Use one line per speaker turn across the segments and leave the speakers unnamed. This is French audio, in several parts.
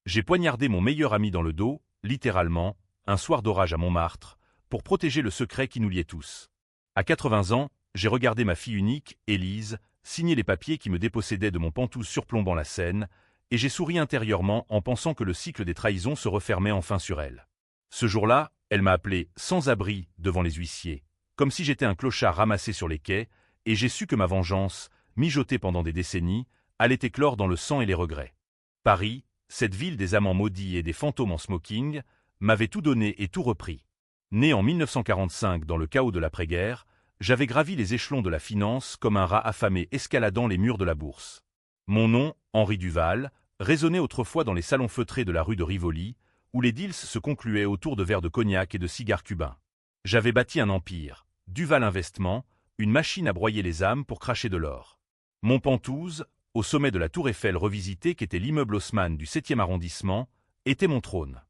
J'ai poignardé mon meilleur ami dans le dos, littéralement, un soir d'orage à Montmartre, pour protéger le secret qui nous liait tous. À 80 ans, j'ai regardé ma fille unique, Élise, signer les papiers qui me dépossédaient de mon pantouse surplombant la scène, et j'ai souri intérieurement en pensant que le cycle des trahisons se refermait enfin sur elle. Ce jour-là, elle m'a appelé sans abri devant les huissiers, comme si j'étais un clochard ramassé sur les quais, et j'ai su que ma vengeance, mijotée pendant des décennies, allait éclore dans le sang et les regrets. Paris, cette ville des amants maudits et des fantômes en smoking, m'avait tout donné et tout repris. Né en 1945 dans le chaos de l'après-guerre, j'avais gravi les échelons de la finance comme un rat affamé escaladant les murs de la bourse. Mon nom, Henri Duval, résonnait autrefois dans les salons feutrés de la rue de Rivoli, où les deals se concluaient autour de verres de cognac et de cigares cubains. J'avais bâti un empire, Duval Investissement, une machine à broyer les âmes pour cracher de l'or. Mon Pantouse, au sommet de la tour Eiffel revisitée qu'était l'immeuble Haussmann du 7e arrondissement, était mon trône.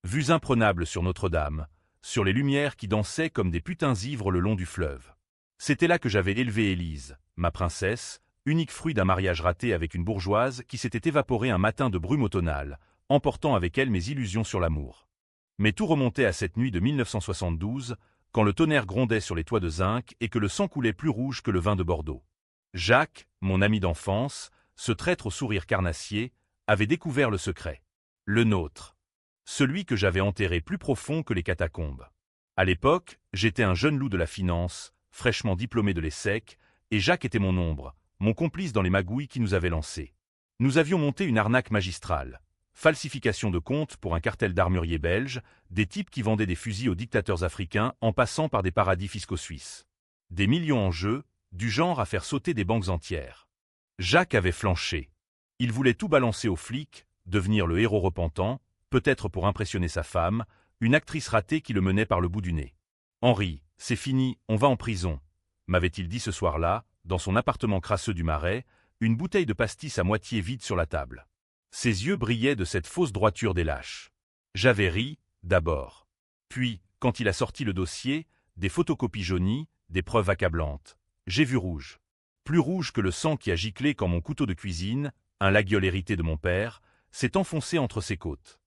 Vues imprenables sur Notre-Dame, sur les lumières qui dansaient comme des putains ivres le long du fleuve. C'était là que j'avais élevé Élise, ma princesse, unique fruit d'un mariage raté avec une bourgeoise qui s'était évaporée un matin de brume automnale, emportant avec elle mes illusions sur l'amour. Mais tout remontait à cette nuit de 1972, quand le tonnerre grondait sur les toits de zinc et que le sang coulait plus rouge que le vin de Bordeaux. Jacques, mon ami d'enfance, ce traître au sourire carnassier, avait découvert le secret. Le nôtre. Celui que j'avais enterré plus profond que les catacombes. À l'époque, j'étais un jeune loup de la finance, fraîchement diplômé de l'ESSEC, et Jacques était mon ombre, mon complice dans les magouilles qui nous avaient lancés. Nous avions monté une arnaque magistrale. Falsification de comptes pour un cartel d'armuriers belges, des types qui vendaient des fusils aux dictateurs africains en passant par des paradis fiscaux suisses. Des millions en jeu, du genre à faire sauter des banques entières. Jacques avait flanché. Il voulait tout balancer aux flics, devenir le héros repentant, peut-être pour impressionner sa femme, une actrice ratée qui le menait par le bout du nez. « Henri, c'est fini, on va en prison », m'avait-il dit ce soir-là, dans son appartement crasseux du Marais, une bouteille de pastis à moitié vide sur la table. Ses yeux brillaient de cette fausse droiture des lâches. J'avais ri, d'abord. Puis, quand il a sorti le dossier, des photocopies jaunies, des preuves accablantes. J'ai vu rouge. Plus rouge que le sang qui a giclé quand mon couteau de cuisine, un laguiole hérité de mon père, s'est enfoncé entre ses côtes.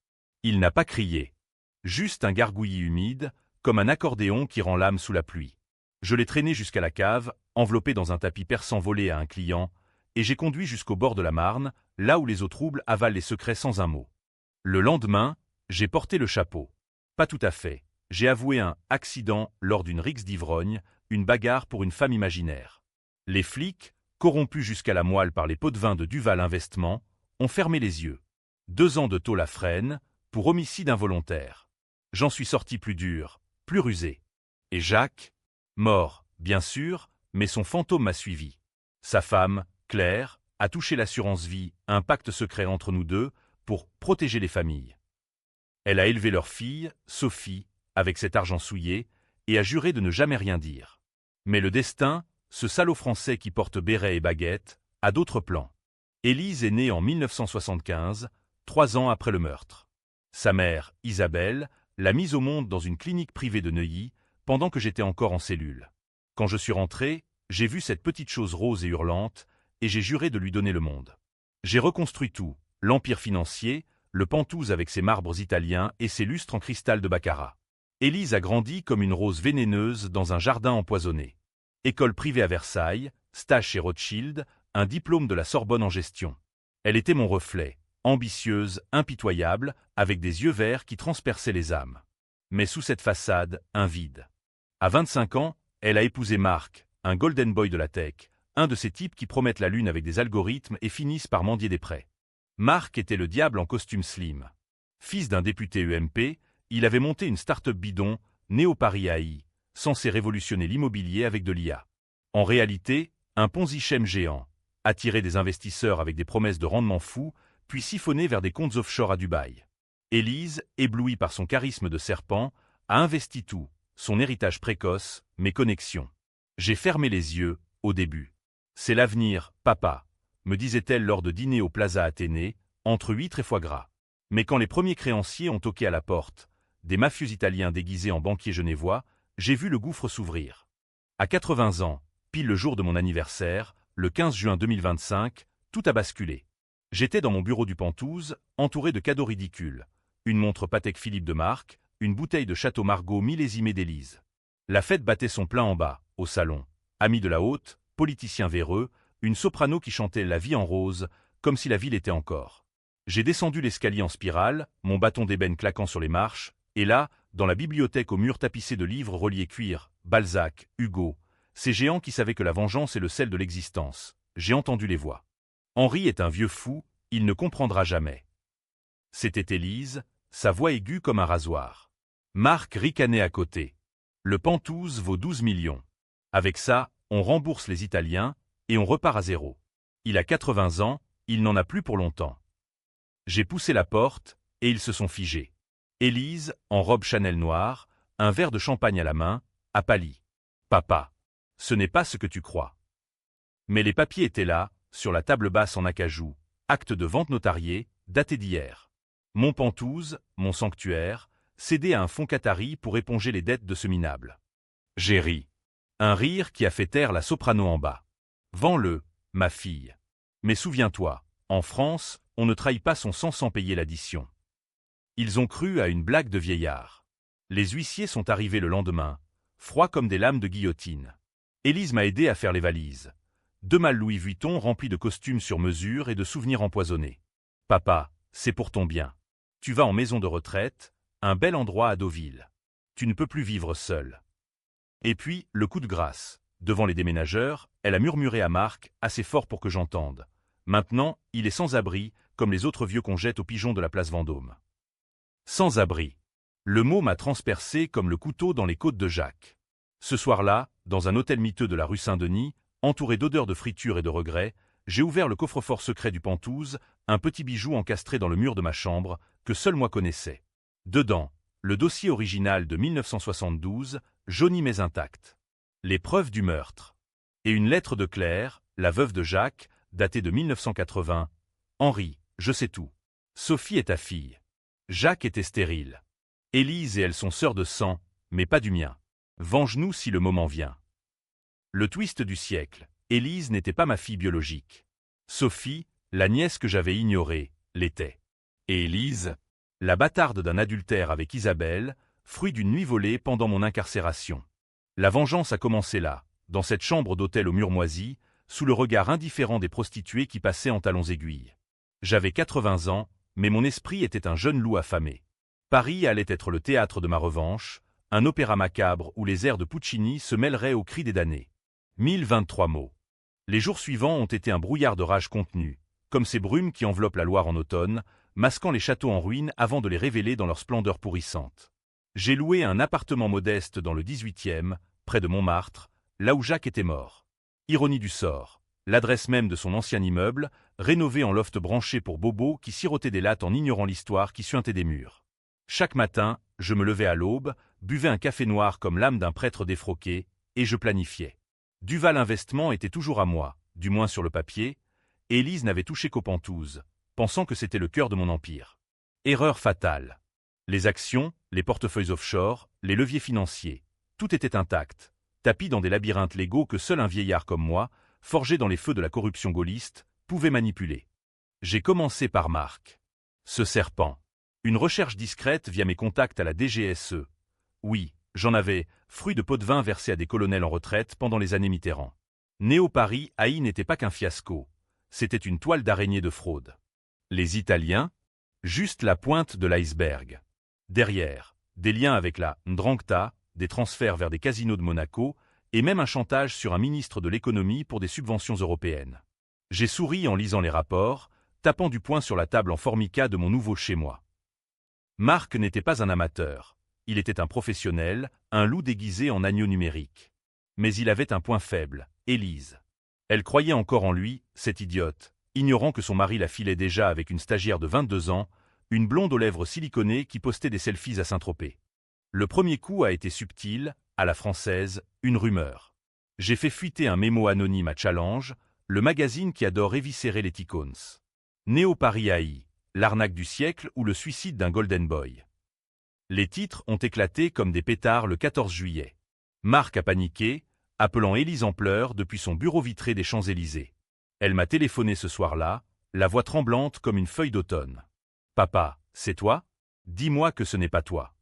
Il n'a pas crié. Juste un gargouillis humide, comme un accordéon qui rend l'âme sous la pluie. Je l'ai traîné jusqu'à la cave, enveloppé dans un tapis persan volé à un client, et j'ai conduit jusqu'au bord de la Marne, là où les eaux troubles avalent les secrets sans un mot. Le lendemain, j'ai porté le chapeau. Pas tout à fait. J'ai avoué un « accident » lors d'une rixe d'ivrogne, une bagarre pour une femme imaginaire. Les flics, corrompus jusqu'à la moelle par les pots de vin de Duval Investissement, ont fermé les yeux. 2 ans de tôle à Fresnes, pour homicide involontaire. J'en suis sorti plus dur, plus rusé. Et Jacques? Mort, bien sûr, mais son fantôme m'a suivi. Sa femme, Claire, a touché l'assurance vie, un pacte secret entre nous deux, pour protéger les familles. Elle a élevé leur fille, Sophie, avec cet argent souillé, et a juré de ne jamais rien dire. Mais le destin, ce salaud français qui porte béret et baguette, a d'autres plans. Élise est née en 1975, 3 ans après le meurtre. Sa mère, Isabelle, l'a mise au monde dans une clinique privée de Neuilly, pendant que j'étais encore en cellule. Quand je suis rentré, j'ai vu cette petite chose rose et hurlante, et j'ai juré de lui donner le monde. J'ai reconstruit tout, l'empire financier, le Pantouse avec ses marbres italiens et ses lustres en cristal de baccarat. Élise a grandi comme une rose vénéneuse dans un jardin empoisonné. École privée à Versailles, stage chez Rothschild, un diplôme de la Sorbonne en gestion. Elle était mon reflet, ambitieuse, impitoyable, avec des yeux verts qui transperçaient les âmes. Mais sous cette façade, un vide. À 25 ans, elle a épousé Marc, un golden boy de la tech, un de ces types qui promettent la lune avec des algorithmes et finissent par mendier des prêts. Marc était le diable en costume slim. Fils d'un député UMP, il avait monté une start-up bidon, Néo Paris AI, censée révolutionner l'immobilier avec de l'IA. En réalité, un Ponzi-Scheme géant, attirer des investisseurs avec des promesses de rendement fous, puis siphonner vers des comptes offshore à Dubaï. Élise, éblouie par son charisme de serpent, a investi tout, son héritage précoce, mes connexions. J'ai fermé les yeux, au début. C'est l'avenir, papa, me disait-elle lors de dîners au Plaza Athénée, entre huîtres et foie gras. Mais quand les premiers créanciers ont toqué à la porte, des mafieux italiens déguisés en banquiers genevois, j'ai vu le gouffre s'ouvrir. À 80 ans, pile le jour de mon anniversaire, le 15 juin 2025, tout a basculé. J'étais dans mon bureau du Penthouse, entouré de cadeaux ridicules. Une montre Patek Philippe de marque, une bouteille de Château Margaux millésimée d'Élise. La fête battait son plein en bas, au salon. Amis de la haute, politiciens véreux, une soprano qui chantait La vie en rose, comme si la ville était encore. J'ai descendu l'escalier en spirale, mon bâton d'ébène claquant sur les marches, et là, dans la bibliothèque aux murs tapissés de livres reliés cuir, Balzac, Hugo, ces géants qui savaient que la vengeance est le sel de l'existence, j'ai entendu les voix. Henri est un vieux fou, il ne comprendra jamais. C'était Élise, sa voix aiguë comme un rasoir. Marc ricanait à côté. Le Penthouse vaut 12 millions. Avec ça, on rembourse les Italiens, et on repart à zéro. Il a 80 ans, il n'en a plus pour longtemps. J'ai poussé la porte, et ils se sont figés. Élise, en robe Chanel noire, un verre de champagne à la main, a pâli. Papa, ce n'est pas ce que tu crois. Mais les papiers étaient là, sur la table basse en acajou, acte de vente notarié, daté d'hier. Mon Penthouse, mon sanctuaire, cédé à un fonds qatari pour éponger les dettes de ce minable. J'ai ri. Un rire qui a fait taire la soprano en bas. Vends-le, ma fille. Mais souviens-toi, en France, on ne trahit pas son sang sans payer l'addition. Ils ont cru à une blague de vieillard. Les huissiers sont arrivés le lendemain, froids comme des lames de guillotine. Élise m'a aidé à faire les valises. 2 malles Louis Vuitton remplis de costumes sur mesure et de souvenirs empoisonnés. Papa, c'est pour ton bien. Tu vas en maison de retraite, un bel endroit à Deauville. Tu ne peux plus vivre seul. Et puis, le coup de grâce. Devant les déménageurs, elle a murmuré à Marc, assez fort pour que j'entende. Maintenant, il est sans abri, comme les autres vieux qu'on jette aux pigeons de la place Vendôme. Sans abri. Le mot m'a transpercé comme le couteau dans les côtes de Jacques. Ce soir-là, dans un hôtel miteux de la rue Saint-Denis, entouré d'odeurs de friture et de regrets, j'ai ouvert le coffre-fort secret du Penthouse, un petit bijou encastré dans le mur de ma chambre, que seul moi connaissais. Dedans, le dossier original de 1972, jauni mais intact. Les preuves du meurtre. Et une lettre de Claire, la veuve de Jacques, datée de 1980. Henri, je sais tout. Sophie est ta fille. Jacques était stérile. Élise et elle sont sœurs de sang, mais pas du mien. Venge-nous si le moment vient. Le twist du siècle. Élise n'était pas ma fille biologique. Sophie, la nièce que j'avais ignorée, l'était. Et Élise, la bâtarde d'un adultère avec Isabelle, fruit d'une nuit volée pendant mon incarcération. La vengeance a commencé là, dans cette chambre d'hôtel aux murs moisis, sous le regard indifférent des prostituées qui passaient en talons aiguilles. J'avais 80 ans, mais mon esprit était un jeune loup affamé. Paris allait être le théâtre de ma revanche, un opéra macabre où les airs de Puccini se mêleraient aux cris des damnés. 1023 mots. Les jours suivants ont été un brouillard de rage contenue, comme ces brumes qui enveloppent la Loire en automne, masquant les châteaux en ruine avant de les révéler dans leur splendeur pourrissante. J'ai loué un appartement modeste dans le 18e, près de Montmartre, là où Jacques était mort. Ironie du sort, l'adresse même de son ancien immeuble, rénové en loft branché pour Bobo qui sirotait des lattes en ignorant l'histoire qui suintait des murs. Chaque matin, je me levais à l'aube, buvais un café noir comme l'âme d'un prêtre défroqué, et je planifiais. Duval Investissement était toujours à moi, du moins sur le papier, et Élise n'avait touché qu'au Penthouse, pensant que c'était le cœur de mon empire. Erreur fatale. Les actions, les portefeuilles offshore, les leviers financiers, tout était intact, tapi dans des labyrinthes légaux que seul un vieillard comme moi, forgé dans les feux de la corruption gaulliste, pouvait manipuler. J'ai commencé par Marc. Ce serpent. Une recherche discrète via mes contacts à la DGSE. Oui, j'en avais, fruit de pots de vin versés à des colonels en retraite pendant les années Mitterrand. Néo Paris, AI n'était pas qu'un fiasco. C'était une toile d'araignée de fraude. Les Italiens? Juste la pointe de l'iceberg. Derrière, des liens avec la Ndranghta, des transferts vers des casinos de Monaco, et même un chantage sur un ministre de l'économie pour des subventions européennes. J'ai souri en lisant les rapports, tapant du poing sur la table en formica de mon nouveau chez-moi. Marc n'était pas un amateur. Il était un professionnel, un loup déguisé en agneau numérique. Mais il avait un point faible, Élise. Elle croyait encore en lui, cette idiote, ignorant que son mari la filait déjà avec une stagiaire de 22 ans, une blonde aux lèvres siliconées qui postait des selfies à Saint-Tropez. Le premier coup a été subtil, à la française, une rumeur. J'ai fait fuiter un mémo anonyme à Challenge, le magazine qui adore éviscérer les ticons. Néo Paris AI, l'arnaque du siècle ou le suicide d'un Golden Boy. Les titres ont éclaté comme des pétards le 14 juillet. Marc a paniqué, appelant Élise en pleurs depuis son bureau vitré des Champs-Élysées. Elle m'a téléphoné ce soir-là, la voix tremblante comme une feuille d'automne. « Papa, c'est toi? Dis-moi que ce n'est pas toi. »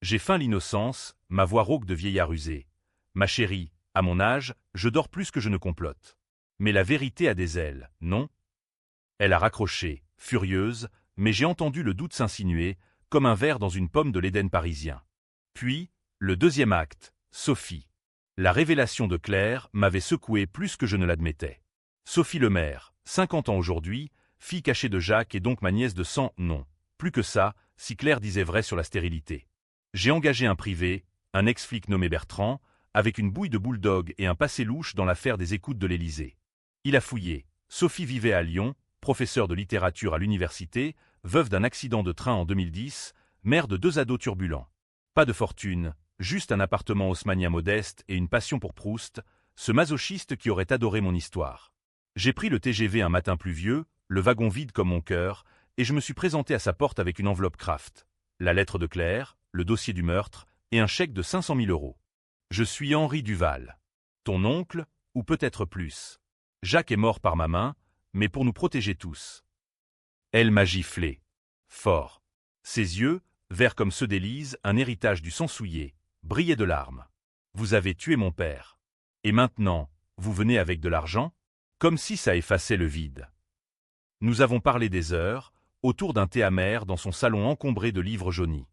J'ai feint l'innocence, ma voix rauque de vieillard usé. « Ma chérie, à mon âge, je dors plus que je ne complote. Mais la vérité a des ailes, non ?» Elle a raccroché, furieuse, mais j'ai entendu le doute s'insinuer, comme un ver dans une pomme de l'Éden parisien. Puis, le deuxième acte, Sophie. La révélation de Claire m'avait secoué plus que je ne l'admettais. Sophie Lemaire, 50 ans aujourd'hui, fille cachée de Jacques et donc ma nièce de sang, non. Plus que ça, si Claire disait vrai sur la stérilité. J'ai engagé un privé, un ex-flic nommé Bertrand, avec une bouille de bulldog et un passé louche dans l'affaire des écoutes de l'Élysée. Il a fouillé. Sophie vivait à Lyon, professeure de littérature à l'université, veuve d'un accident de train en 2010, mère de 2 ados turbulents. Pas de fortune, juste un appartement haussmannien modeste et une passion pour Proust, ce masochiste qui aurait adoré mon histoire. J'ai pris le TGV un matin pluvieux, le wagon vide comme mon cœur, et je me suis présenté à sa porte avec une enveloppe Kraft, la lettre de Claire, le dossier du meurtre, et un chèque de 500 000 €. Je suis Henri Duval. Ton oncle, ou peut-être plus. Jacques est mort par ma main, mais pour nous protéger tous. Elle m'a giflé. Fort. Ses yeux, verts comme ceux d'Élise, un héritage du sang souillé, brillaient de larmes. Vous avez tué mon père. Et maintenant, vous venez avec de l'argent? Comme si ça effaçait le vide. Nous avons parlé des heures, autour d'un thé amer dans son salon encombré de livres jaunis.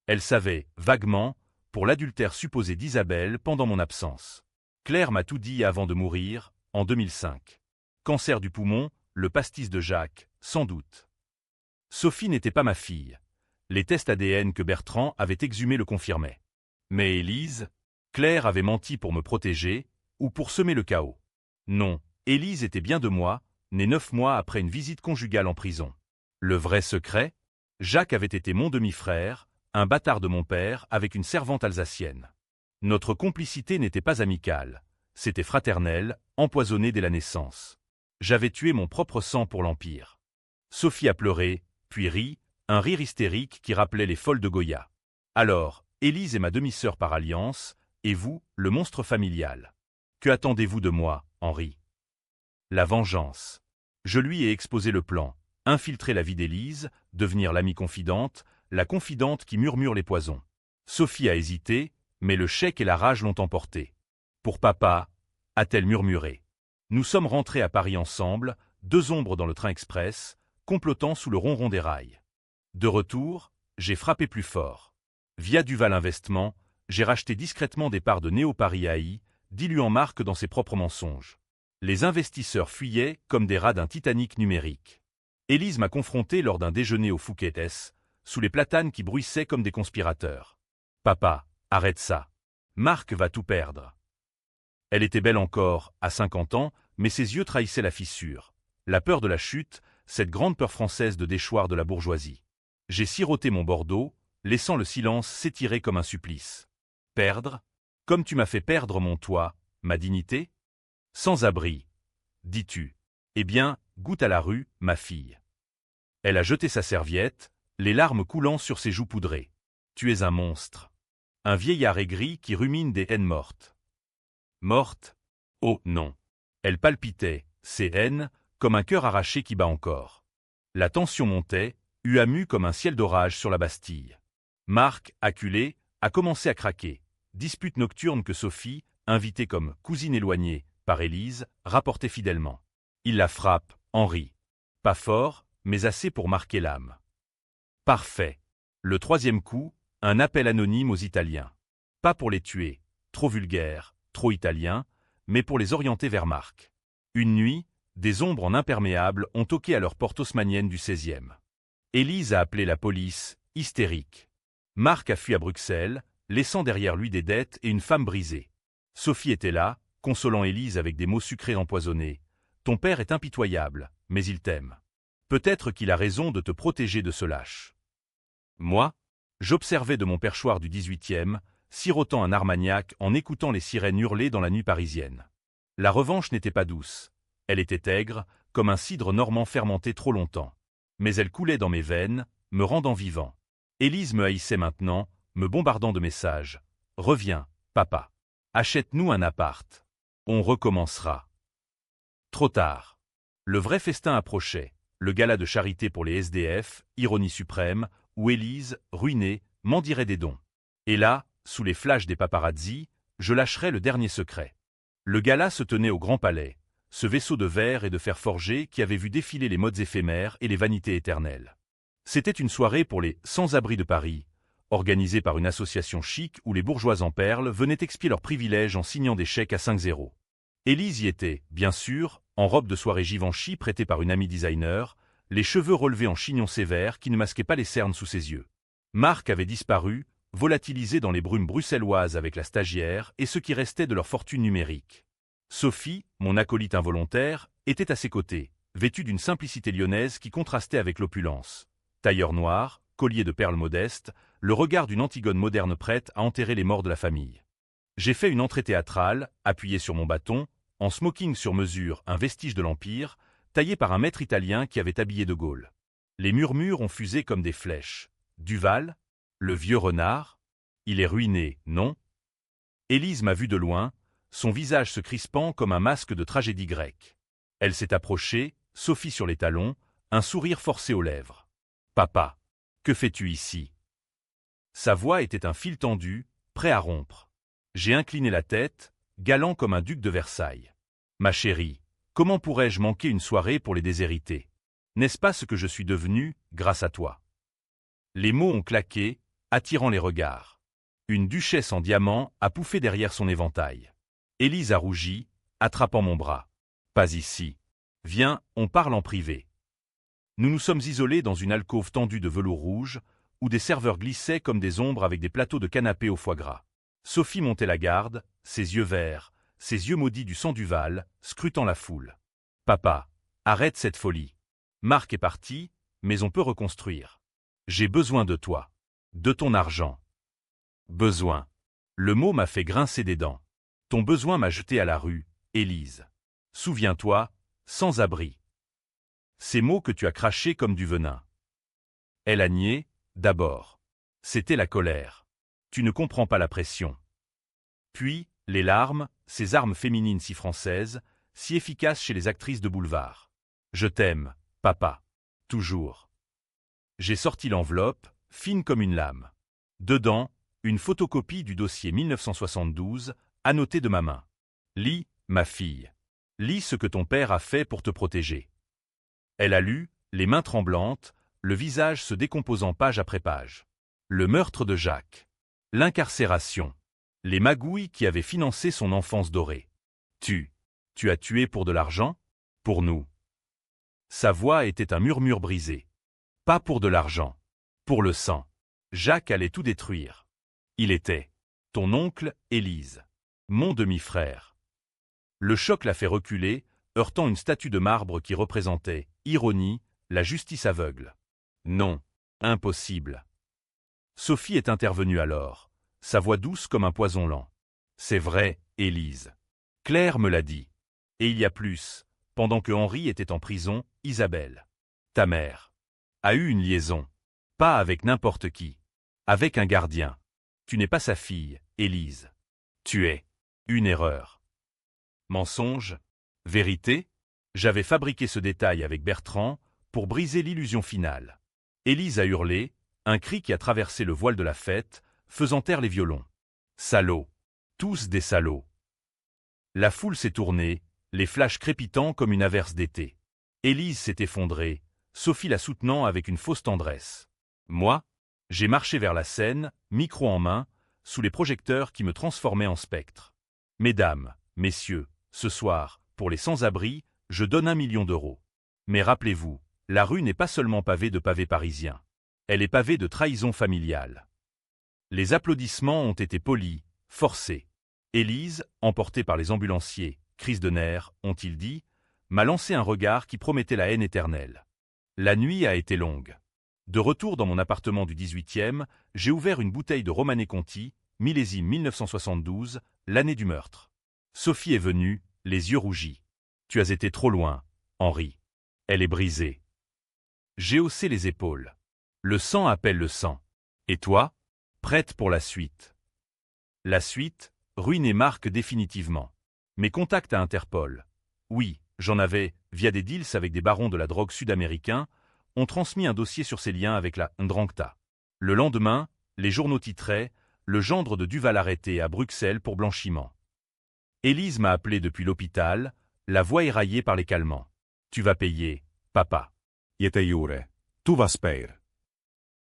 Elle savait, vaguement, pour l'adultère supposé d'Isabelle pendant mon absence. Claire m'a tout dit avant de mourir, en 2005. Cancer du poumon, le pastis de Jacques, sans doute. Sophie n'était pas ma fille. Les tests ADN que Bertrand avait exhumés le confirmaient. Mais Élise, Claire avait menti pour me protéger, ou pour semer le chaos. Non, Élise était bien de moi, née 9 mois après une visite conjugale en prison. Le vrai secret? Jacques avait été mon demi-frère, un bâtard de mon père avec une servante alsacienne. Notre complicité n'était pas amicale, c'était fraternel, empoisonné dès la naissance. J'avais tué mon propre sang pour l'Empire. Sophie a pleuré, puis ri, un rire hystérique qui rappelait les folles de Goya. Alors, Élise est ma demi-sœur par alliance, et vous, le monstre familial. Que attendez-vous de moi, Henri? La vengeance. Je lui ai exposé le plan, infiltrer la vie d'Élise, devenir l'amie confidente, la confidente qui murmure les poisons. Sophie a hésité, mais le chèque et la rage l'ont emporté. Pour papa, a-t-elle murmuré. Nous sommes rentrés à Paris ensemble, 2 ombres dans le train express, complotant sous le ronron des rails. De retour, j'ai frappé plus fort. Via Duval Investissement, j'ai racheté discrètement des parts de Néo Paris AI, diluant Marc dans ses propres mensonges. Les investisseurs fuyaient comme des rats d'un Titanic numérique. Élise m'a confronté lors d'un déjeuner au Fouquet's, sous les platanes qui bruissaient comme des conspirateurs. Papa, arrête ça. Marc va tout perdre. Elle était belle encore, à 50 ans, mais ses yeux trahissaient la fissure. La peur de la chute, cette grande peur française de déchoir de la bourgeoisie. J'ai siroté mon Bordeaux, laissant le silence s'étirer comme un supplice. Perdre? Comme tu m'as fait perdre mon toit, ma dignité? Sans abri, dis-tu. Eh bien, goûte à la rue, ma fille. Elle a jeté sa serviette, les larmes coulant sur ses joues poudrées. Tu es un monstre. Un vieillard aigri qui rumine des haines mortes. Morte? Oh non. Elle palpitait, ses haines, comme un cœur arraché qui bat encore. La tension montait, huamu comme un ciel d'orage sur la Bastille. Marc, acculé, a commencé à craquer. Dispute nocturne que Sophie, invitée comme cousine éloignée par Élise, rapportait fidèlement. Il la frappe, Henri. Pas fort, mais assez pour marquer l'âme. Parfait. Le 3e coup, un appel anonyme aux Italiens. Pas pour les tuer, trop vulgaire, trop italien, mais pour les orienter vers Marc. Une nuit, des ombres en imperméable ont toqué à leur porte haussmannienne du 16e. Élise a appelé la police, hystérique. Marc a fui à Bruxelles, laissant derrière lui des dettes et une femme brisée. Sophie était là, consolant Élise avec des mots sucrés empoisonnés. Ton père est impitoyable, mais il t'aime. Peut-être qu'il a raison de te protéger de ce lâche. Moi, j'observais de mon perchoir du 18e, sirotant un armagnac en écoutant les sirènes hurler dans la nuit parisienne. La revanche n'était pas douce. Elle était aigre, comme un cidre normand fermenté trop longtemps. Mais elle coulait dans mes veines, me rendant vivant. Élise me haïssait maintenant, me bombardant de messages. « Reviens, papa. Achète-nous un appart. On recommencera. » Trop tard. Le vrai festin approchait, le gala de charité pour les SDF, ironie suprême, où Élise, ruinée, mendierait des dons. Et là, sous les flashs des paparazzis, je lâcherais le dernier secret. Le gala se tenait au Grand Palais, ce vaisseau de verre et de fer forgé qui avait vu défiler les modes éphémères et les vanités éternelles. C'était une soirée pour les sans-abri de Paris, organisée par une association chic où les bourgeois en perles venaient expier leurs privilèges en signant des chèques à 5 €. Élise y était, bien sûr, en robe de soirée Givenchy prêtée par une amie designer, les cheveux relevés en chignon sévère qui ne masquaient pas les cernes sous ses yeux. Marc avait disparu, volatilisé dans les brumes bruxelloises avec la stagiaire et ce qui restait de leur fortune numérique. Sophie, mon acolyte involontaire, était à ses côtés, vêtue d'une simplicité lyonnaise qui contrastait avec l'opulence. Tailleur noir, collier de perles modestes, le regard d'une Antigone moderne prête à enterrer les morts de la famille. J'ai fait une entrée théâtrale, appuyée sur mon bâton, en smoking sur mesure, un vestige de l'Empire, taillé par un maître italien qui avait habillé de Gaulle. Les murmures ont fusé comme des flèches. Duval? Le vieux renard? Il est ruiné, non? Élise m'a vu de loin, son visage se crispant comme un masque de tragédie grecque. Elle s'est approchée, Sophie sur les talons, un sourire forcé aux lèvres. « Papa, que fais-tu ici ?» Sa voix était un fil tendu, prêt à rompre. J'ai incliné la tête, galant comme un duc de Versailles. « Ma chérie, comment pourrais-je manquer une soirée pour les déshérités? N'est-ce pas ce que je suis devenu, grâce à toi ?» Les mots ont claqué, attirant les regards. Une duchesse en diamant a pouffé derrière son éventail. Élise a rougi, attrapant mon bras. « Pas ici. Viens, on parle en privé. » Nous nous sommes isolés dans une alcôve tendue de velours rouge, où des serveurs glissaient comme des ombres avec des plateaux de canapés au foie gras. Sophie montait la garde, ses yeux verts, ses yeux maudits du sang Duval, scrutant la foule. « Papa, arrête cette folie. Marc est parti, mais on peut reconstruire. J'ai besoin de toi. De ton argent. » Besoin. Le mot m'a fait grincer des dents. Ton besoin m'a jeté à la rue, Élise. Souviens-toi, sans abri. Ces mots que tu as crachés comme du venin. Elle a nié, d'abord. C'était la colère. Tu ne comprends pas la pression. Puis, les larmes, ces armes féminines si françaises, si efficaces chez les actrices de boulevard. Je t'aime, papa. Toujours. J'ai sorti l'enveloppe, fine comme une lame. Dedans, une photocopie du dossier 1972, annotée de ma main. Lis, ma fille. Lis ce que ton père a fait pour te protéger. Elle a lu, les mains tremblantes, le visage se décomposant page après page. Le meurtre de Jacques. L'incarcération. Les magouilles qui avaient financé son enfance dorée. Tu as tué pour de l'argent? Pour nous. Sa voix était un murmure brisé. Pas pour de l'argent. Pour le sang. Jacques allait tout détruire. Il était ton oncle, Élise. Mon demi-frère. Le choc l'a fait reculer, heurtant une statue de marbre qui représentait, ironie, la justice aveugle. Non, impossible. Sophie est intervenue alors, sa voix douce comme un poison lent. C'est vrai, Élise. Claire me l'a dit. Et il y a plus, pendant que Henri était en prison, Isabelle, ta mère, a eu une liaison. Pas avec n'importe qui. Avec un gardien. Tu n'es pas sa fille, Élise. Tu es une erreur. Mensonge? Vérité? J'avais fabriqué ce détail avec Bertrand pour briser l'illusion finale. Élise a hurlé, un cri qui a traversé le voile de la fête, faisant taire les violons. Salauds. Tous des salauds. La foule s'est tournée, les flashs crépitant comme une averse d'été. Élise s'est effondrée, Sophie la soutenant avec une fausse tendresse. Moi, j'ai marché vers la scène, micro en main, sous les projecteurs qui me transformaient en spectre. Mesdames, messieurs, ce soir, pour les sans-abri, je donne 1 million d'euros. Mais rappelez-vous, la rue n'est pas seulement pavée de pavés parisiens. Elle est pavée de trahison familiale. Les applaudissements ont été polis, forcés. Élise, emportée par les ambulanciers, crise de nerfs, ont-ils dit, m'a lancé un regard qui promettait la haine éternelle. La nuit a été longue. De retour dans mon appartement du 18e, j'ai ouvert une bouteille de Romanée Conti, millésime 1972, l'année du meurtre. Sophie est venue, les yeux rougis. Tu as été trop loin, Henri. Elle est brisée. J'ai haussé les épaules. Le sang appelle le sang. Et toi? Prête pour la suite. La suite, ruine et marque définitivement. Mes contacts à Interpol. Oui, j'en avais, via des deals avec des barons de la drogue sud-américains, ont transmis un dossier sur ses liens avec la Ndranghta. Le lendemain, les journaux titraient « Le gendre de Duval arrêté à Bruxelles pour blanchiment ». Élise m'a appelé depuis l'hôpital, la voix éraillée par les calmants. « Tu vas payer, papa. »
Jure. Tu vas payer.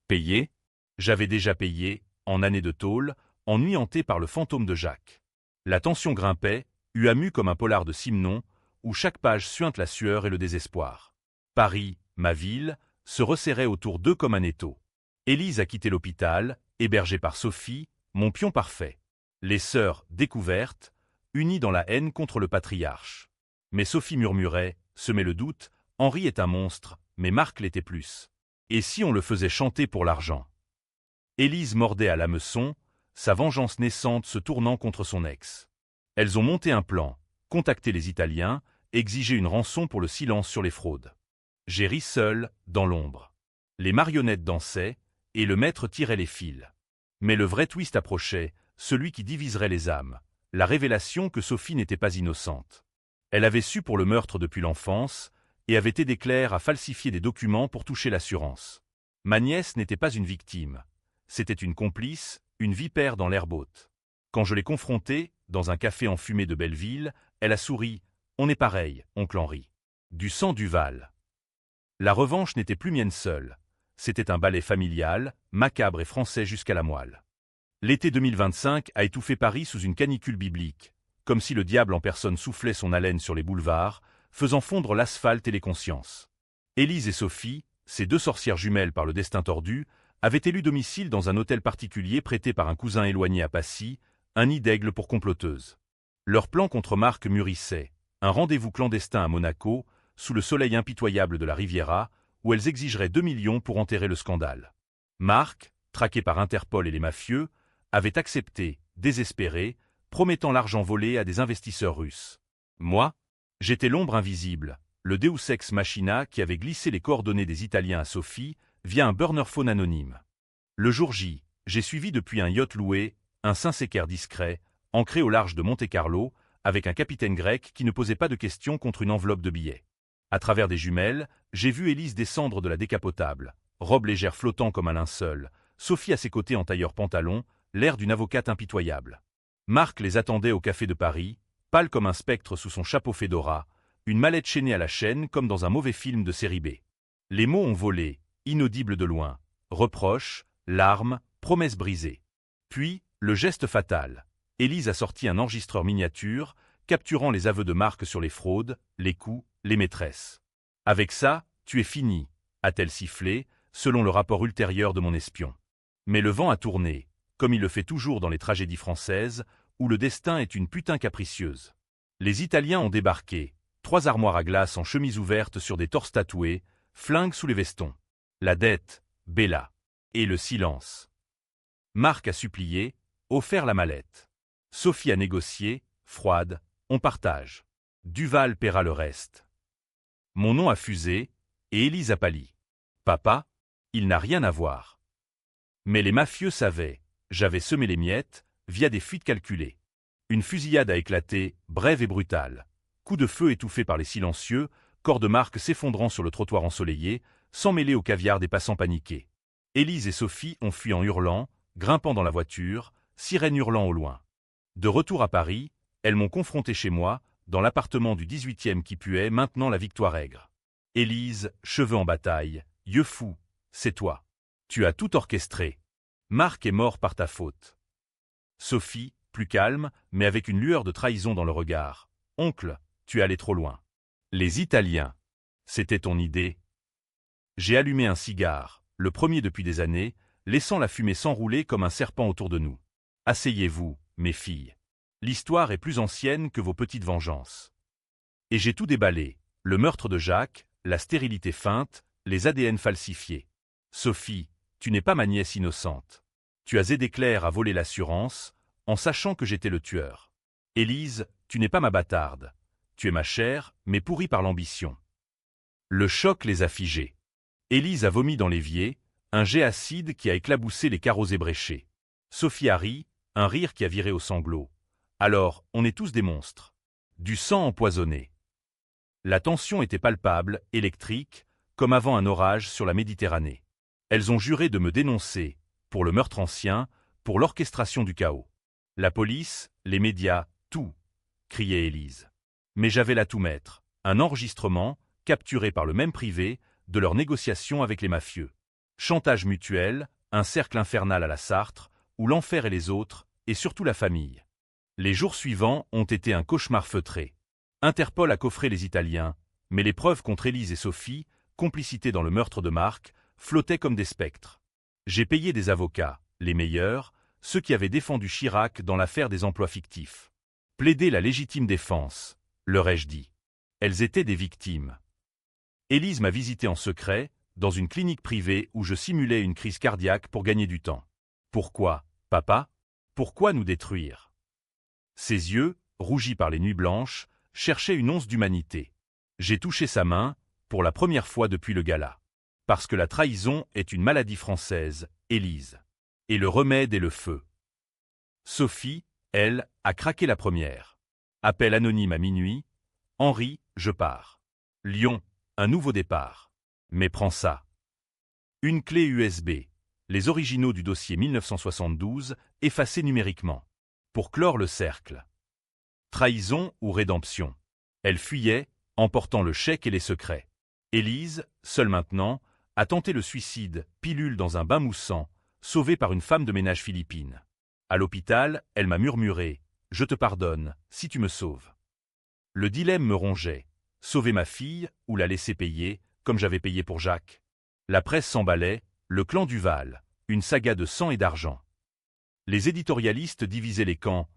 Payer? J'avais déjà payé, en année de tôle, eniyanté par le fantôme de Jacques. La tension grimpait, huamue comme un polar de Simon, où chaque page suinte la sueur et le désespoir. Paris, ma ville, se resserrait autour d'eux comme un étau. Élise a quitté l'hôpital, hébergée par Sophie, mon pion parfait. Les sœurs, découvertes, unies dans la haine contre le patriarche. Mais Sophie murmurait, semait le doute, Henri est un monstre, mais Marc l'était plus. Et si on le faisait chanter pour l'argent? Élise mordait à l'hameçon, sa vengeance naissante se tournant contre son ex. Elles ont monté un plan, contacté les Italiens, exigé une rançon pour le silence sur les fraudes. J'ai ri seul, dans l'ombre. Les marionnettes dansaient, et le maître tirait les fils. Mais le vrai twist approchait, celui qui diviserait les âmes, la révélation que Sophie n'était pas innocente. Elle avait su pour le meurtre depuis l'enfance, et avait aidé Claire à falsifier des documents pour toucher l'assurance. Ma nièce n'était pas une victime. C'était une complice, une vipère dans l'herbe haute. Quand je l'ai confrontée, dans un café enfumé de Belleville, elle a souri. « On est pareil, oncle Henri. » Du sang Duval. La revanche n'était plus mienne seule. C'était un ballet familial, macabre et français jusqu'à la moelle. L'été 2025 a étouffé Paris sous une canicule biblique, comme si le diable en personne soufflait son haleine sur les boulevards, faisant fondre l'asphalte et les consciences. Élise et Sophie, ces deux sorcières jumelles par le destin tordu, avaient élu domicile dans un hôtel particulier prêté par un cousin éloigné à Passy, un nid d'aigle pour comploteuses. Leur plan contre Marc mûrissait, un rendez-vous clandestin à Monaco, sous le soleil impitoyable de la Riviera, où elles exigeraient 2 millions pour enterrer le scandale. Marc, traqué par Interpol et les mafieux, avait accepté, désespéré, promettant l'argent volé à des investisseurs russes. Moi, j'étais l'ombre invisible, le Deus ex machina qui avait glissé les coordonnées des Italiens à Sophie via un burner phone anonyme. Le jour J, j'ai suivi depuis un yacht loué, un Saint-Sécaire discret, ancré au large de Monte-Carlo, avec un capitaine grec qui ne posait pas de questions contre une enveloppe de billets. À travers des jumelles, j'ai vu Élise descendre de la décapotable, robe légère flottant comme un linceul, Sophie à ses côtés en tailleur pantalon, l'air d'une avocate impitoyable. Marc les attendait au café de Paris, pâle comme un spectre sous son chapeau fedora, une mallette chaînée à la chaîne comme dans un mauvais film de série B. Les mots ont volé, inaudibles de loin, reproches, larmes, promesses brisées. Puis, le geste fatal. Élise a sorti un enregistreur miniature, capturant les aveux de Marc sur les fraudes, les coups, les maîtresses. Avec ça, tu es fini, a-t-elle sifflé, selon le rapport ultérieur de mon espion. Mais le vent a tourné, comme il le fait toujours dans les tragédies françaises, où le destin est une putain capricieuse. Les Italiens ont débarqué, 3 armoires à glace en chemise ouverte sur des torses tatoués, flingues sous les vestons. La dette, Bella. Et le silence. Marc a supplié, offert la mallette. Sophie a négocié, froide, on partage. Duval paiera le reste. Mon nom a fusé, et Élise a pâli. Papa, il n'a rien à voir. Mais les mafieux savaient, j'avais semé les miettes, via des fuites calculées. Une fusillade a éclaté, brève et brutale. Coup de feu étouffé par les silencieux, corps de Marc s'effondrant sur le trottoir ensoleillé, sans mêler au caviar des passants paniqués. Élise et Sophie ont fui en hurlant, grimpant dans la voiture, sirène hurlant au loin. De retour à Paris, elles m'ont confronté chez moi, dans l'appartement du 18e qui puait maintenant la victoire aigre. Élise, cheveux en bataille, yeux fous, c'est toi. Tu as tout orchestré. Marc est mort par ta faute. Sophie, plus calme, mais avec une lueur de trahison dans le regard. Oncle, tu es allé trop loin. Les Italiens. C'était ton idée. J'ai allumé un cigare, le premier depuis des années, laissant la fumée s'enrouler comme un serpent autour de nous. Asseyez-vous, mes filles. L'histoire est plus ancienne que vos petites vengeances. Et j'ai tout déballé, le meurtre de Jacques, la stérilité feinte, les ADN falsifiés. Sophie, tu n'es pas ma nièce innocente. Tu as aidé Claire à voler l'assurance, en sachant que j'étais le tueur. Élise, tu n'es pas ma bâtarde. Tu es ma chère, mais pourrie par l'ambition. Le choc les a figés. Élise a vomi dans l'évier, un jet acide qui a éclaboussé les carreaux ébréchés. Sophie a ri, un rire qui a viré au sanglot. Alors, on est tous des monstres. Du sang empoisonné. La tension était palpable, électrique, comme avant un orage sur la Méditerranée. Elles ont juré de me dénoncer, pour le meurtre ancien, pour l'orchestration du chaos. La police, les médias, tout, criait Élise. Mais j'avais là tout mettre, un enregistrement, capturé par le même privé, de leurs négociations avec les mafieux. Chantage mutuel, un cercle infernal à la Sarthe, où l'enfer et les autres, et surtout la famille. Les jours suivants ont été un cauchemar feutré. Interpol a coffré les Italiens, mais les preuves contre Élise et Sophie, complicité dans le meurtre de Marc, flottaient comme des spectres. J'ai payé des avocats, les meilleurs, ceux qui avaient défendu Chirac dans l'affaire des emplois fictifs. Plaider la légitime défense, leur ai-je dit. Elles étaient des victimes. Élise m'a visité en secret, dans une clinique privée où je simulais une crise cardiaque pour gagner du temps. Pourquoi, papa? Pourquoi nous détruire? Ses yeux, rougis par les nuits blanches, cherchaient une once d'humanité. J'ai touché sa main, pour la première fois depuis le gala. Parce que la trahison est une maladie française, Élise. Et le remède est le feu. Sophie, elle, a craqué la première. Appel anonyme à minuit. Henri, je pars. Lyon, un nouveau départ. Mais prends ça. Une clé USB. Les originaux du dossier 1972, effacés numériquement. Pour clore le cercle. Trahison ou rédemption. Elle fuyait, emportant le chèque et les secrets. Élise, seule maintenant, a tenté le suicide, pilule dans un bain moussant, sauvée par une femme de ménage philippine. À l'hôpital, elle m'a murmuré « Je te pardonne, si tu me sauves ». Le dilemme me rongeait. Sauver ma fille ou la laisser payer, comme j'avais payé pour Jacques. La presse s'emballait, le clan Duval, une saga de sang et d'argent. Les éditorialistes divisaient les camps.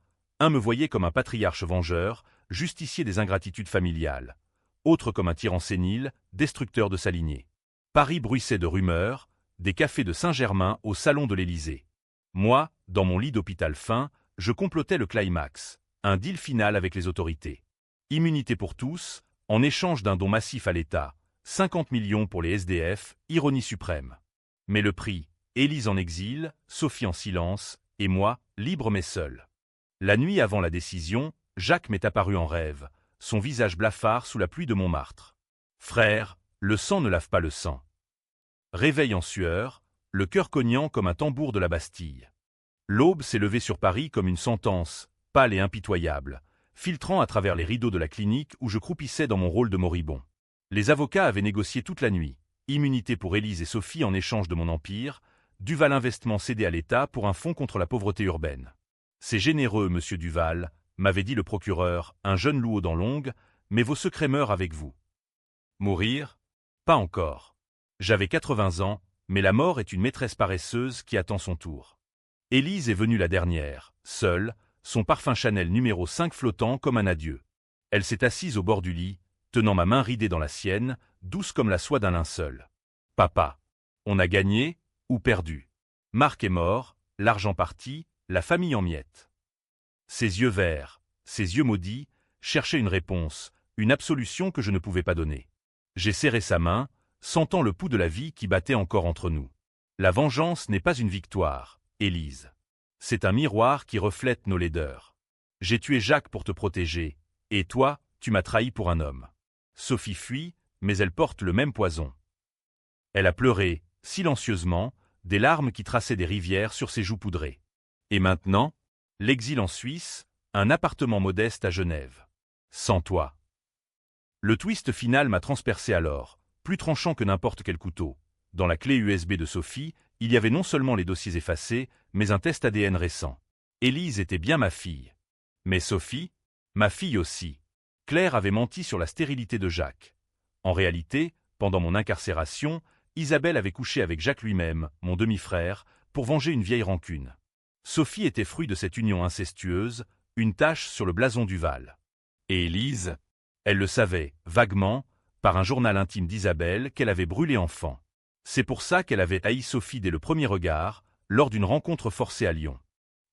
Un me voyait comme un patriarche vengeur, justicier des ingratitudes familiales. Autre comme un tyran sénile, destructeur de sa lignée. Paris bruissait de rumeurs, des cafés de Saint-Germain au salon de l'Élysée. Moi, dans mon lit d'hôpital fin, je complotais le climax, un deal final avec les autorités. Immunité pour tous, en échange d'un don massif à l'État, 50 millions pour les SDF, ironie suprême. Mais le prix, Élise en exil, Sophie en silence, et moi, libre mais seul. La nuit avant la décision, Jacques m'est apparu en rêve, son visage blafard sous la pluie de Montmartre. Frère, le sang ne lave pas le sang. Réveil en sueur, le cœur cognant comme un tambour de la Bastille. L'aube s'est levée sur Paris comme une sentence, pâle et impitoyable, filtrant à travers les rideaux de la clinique où je croupissais dans mon rôle de moribond. Les avocats avaient négocié toute la nuit, immunité pour Élise et Sophie en échange de mon empire, Duval Investissement cédé à l'État pour un fonds contre la pauvreté urbaine. C'est généreux, monsieur Duval, m'avait dit le procureur, un jeune loup aux dents longues, mais vos secrets meurent avec vous. Mourir? Pas encore. J'avais 80 ans, mais la mort est une maîtresse paresseuse qui attend son tour. Élise est venue la dernière, seule, son parfum Chanel numéro 5 flottant comme un adieu. Elle s'est assise au bord du lit, tenant ma main ridée dans la sienne, douce comme la soie d'un linceul. Papa. On a gagné ou perdu. Marc est mort, l'argent parti, la famille en miettes. Ses yeux verts, ses yeux maudits, cherchaient une réponse, une absolution que je ne pouvais pas donner. J'ai serré sa main, sentant le pouls de la vie qui battait encore entre nous. La vengeance n'est pas une victoire, Élise. C'est un miroir qui reflète nos laideurs. J'ai tué Jacques pour te protéger, et toi, tu m'as trahi pour un homme. Sophie fuit, mais elle porte le même poison. Elle a pleuré, silencieusement, des larmes qui traçaient des rivières sur ses joues poudrées. Et maintenant, l'exil en Suisse, un appartement modeste à Genève. Sans toi. Le twist final m'a transpercé alors, plus tranchant que n'importe quel couteau. Dans la clé USB de Sophie, il y avait non seulement les dossiers effacés, mais un test ADN récent. Élise était bien ma fille. Mais Sophie, ma fille aussi. Claire avait menti sur la stérilité de Jacques. En réalité, pendant mon incarcération, Isabelle avait couché avec Jacques lui-même, mon demi-frère, pour venger une vieille rancune. Sophie était fruit de cette union incestueuse, une tache sur le blason Duval. Et Élise, elle le savait, vaguement, par un journal intime d'Isabelle qu'elle avait brûlé enfant. C'est pour ça qu'elle avait haï Sophie dès le premier regard, lors d'une rencontre forcée à Lyon.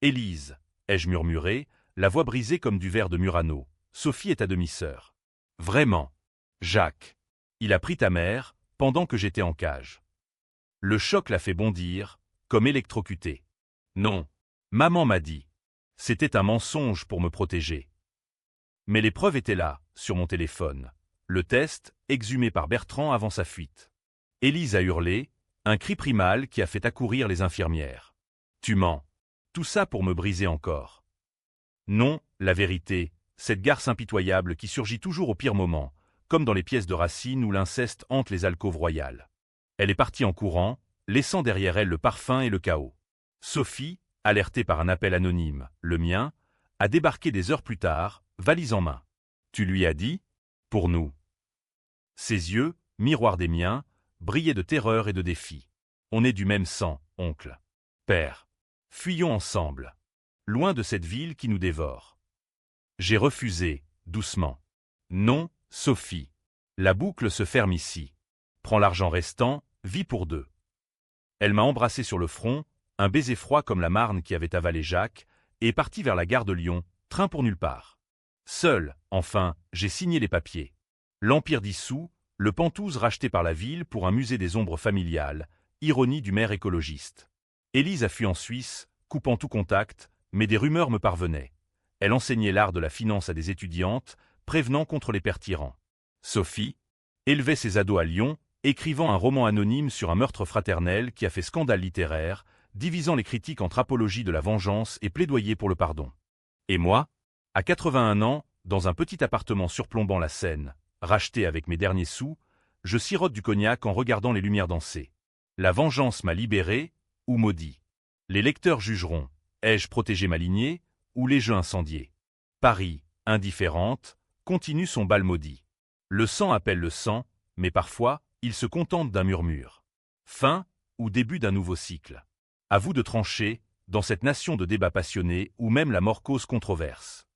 Élise, ai-je murmuré, la voix brisée comme du verre de Murano, Sophie est ta demi-sœur. Vraiment. Jacques. Il a pris ta mère, pendant que j'étais en cage. Le choc l'a fait bondir, comme électrocuté. Non. Maman m'a dit. C'était un mensonge pour me protéger. Mais les preuves étaient là, sur mon téléphone. Le test, exhumé par Bertrand avant sa fuite. Élise a hurlé, un cri primal qui a fait accourir les infirmières. Tu mens. Tout ça pour me briser encore. Non, la vérité, cette garce impitoyable qui surgit toujours au pire moment, comme dans les pièces de Racine où l'inceste hante les alcôves royales. Elle est partie en courant, laissant derrière elle le parfum et le chaos. Sophie, alertée par un appel anonyme, le mien, a débarqué des heures plus tard, valise en main. Tu lui as dit ? Pour nous. Ses yeux, miroir des miens, brillaient de terreur et de défi. On est du même sang, oncle. Père. Fuyons ensemble. Loin de cette ville qui nous dévore. J'ai refusé, doucement. Non, Sophie. La boucle se ferme ici. Prends l'argent restant, vis pour deux. Elle m'a embrassé sur le front, un baiser froid comme la marne qui avait avalé Jacques, et est partie vers la gare de Lyon, train pour nulle part. Seul, enfin, j'ai signé les papiers. L'Empire dissous, le Pentouze racheté par la ville pour un musée des ombres familiales, ironie du maire écologiste. Élise a fui en Suisse, coupant tout contact, mais des rumeurs me parvenaient. Elle enseignait l'art de la finance à des étudiantes, prévenant contre les pères tyrans. Sophie élevait ses ados à Lyon, écrivant un roman anonyme sur un meurtre fraternel qui a fait scandale littéraire, divisant les critiques entre apologie de la vengeance et plaidoyer pour le pardon. Et moi, à 81 ans, dans un petit appartement surplombant la Seine, racheté avec mes derniers sous, je sirote du cognac en regardant les lumières danser. La vengeance m'a libéré, ou maudit. Les lecteurs jugeront, ai-je protégé ma lignée, ou les jeux incendiés. Paris, indifférente, continue son bal maudit. Le sang appelle le sang, mais parfois, il se contente d'un murmure. Fin ou début d'un nouveau cycle. À vous de trancher, dans cette nation de débats passionnés où même la mort cause controverse.